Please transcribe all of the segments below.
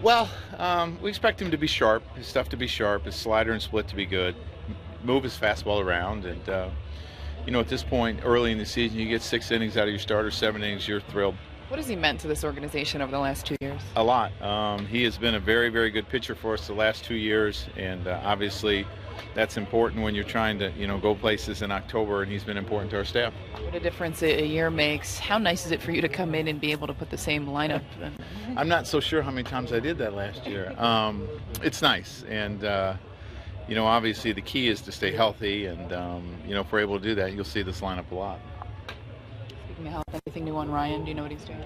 Well, we expect him to be sharp, his stuff to be sharp, his slider and split to be good, move his fastball around, and at this point, early in the season, you get 6 innings out of your starter, 7 innings, you're thrilled. What has he meant to this organization over the last 2 years? A lot. He has been a very, very good pitcher for us the last 2 years, and obviously that's important when you're trying to, go places in October, and he's been important to our staff. What a difference a year makes. How nice is it for you to come in and be able to put the same lineup? I'm not so sure how many times I did that last year. It's nice, and obviously the key is to stay healthy, and if we're able to do that, you'll see this lineup a lot. Speaking of health, anything new on Ryan? Do you know what he's doing?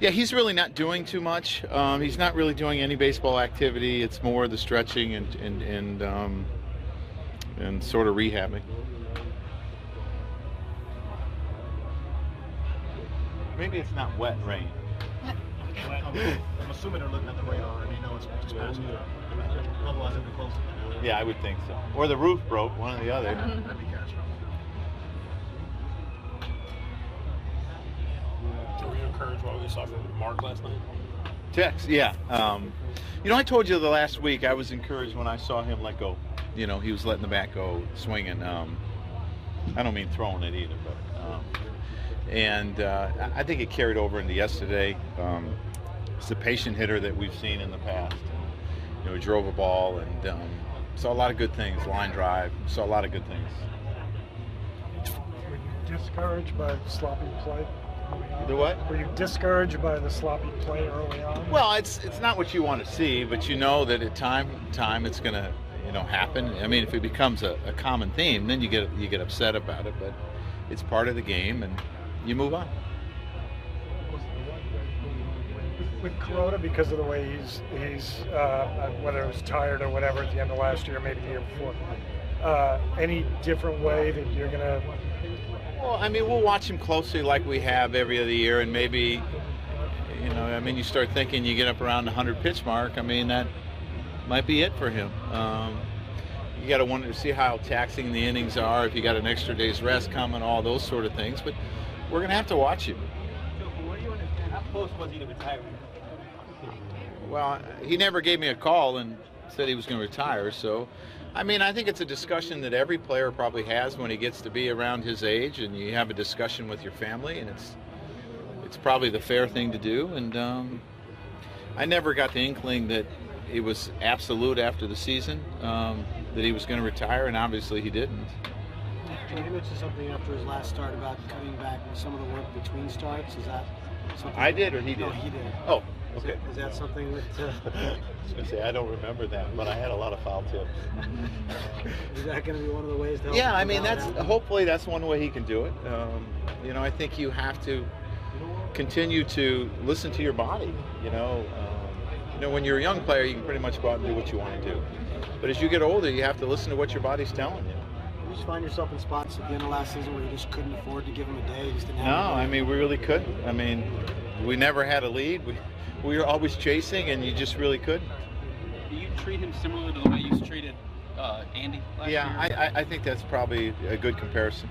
Yeah, he's really not doing too much. He's not really doing any baseball activity. It's more the stretching and sort of rehabbing. Maybe it's not wet rain. I'm assuming they're looking at the radar and they know it's supposed to. Otherwise, it'd be close. Yeah, I would think so. Or the roof broke, one or the other. That'd be catastrophic. Were you encouraged by what you saw from Mark last night? Tex, yeah. I told you the last week I was encouraged when I saw him let go. He was letting the bat go, swinging. I don't mean throwing it either, but I think it carried over into yesterday. It's a patient hitter that we've seen in the past. He drove a ball and saw a lot of good things. Line drive, saw a lot of good things. Were you discouraged by the sloppy play? The what? Were you discouraged by the sloppy play early on? Well, it's not what you want to see, but you know that at time it's going to happen. I mean, if it becomes a common theme, then you get upset about it. But it's part of the game, and you move on. With Kuroda, because of the way he's whether it was tired or whatever at the end of last year, maybe the year before, any different way that you're going to? Well, I mean, we'll watch him closely like we have every other year, and maybe, you start thinking you get up around the 100 pitch mark. I mean, that might be it for him. You got to wonder to see how taxing the innings are, if you got an extra day's rest coming, all those sort of things. But we're going to have to watch him. How close was he to retiring? Well, he never gave me a call and said he was going to retire. So, I mean, I think it's a discussion that every player probably has when he gets to be around his age, and you have a discussion with your family, and it's probably the fair thing to do. And I never got the inkling that it was absolute after the season that he was going to retire, and obviously he didn't. He mentioned something after his last start about cutting back some of the work between starts. Is that something? I did, or he did? No, he did. Oh, okay. Is that something that? I was going to say, I don't remember that, but I had a lot of foul tips. Is that going to be one of the ways to help? Yeah, I mean, hopefully that's one way he can do it. I think you have to continue to listen to your body. When you're a young player, you can pretty much go out and do what you want to do. But as you get older, you have to listen to what your body's telling you. You just find yourself in spots at the end of last season where you just couldn't afford to give him a day. You just didn't have No, I mean, we really couldn't. I mean, we never had a lead. We were always chasing, and you just really couldn't. Do you treat him similar to the way you treated Andy last year? Yeah, I think that's probably a good comparison.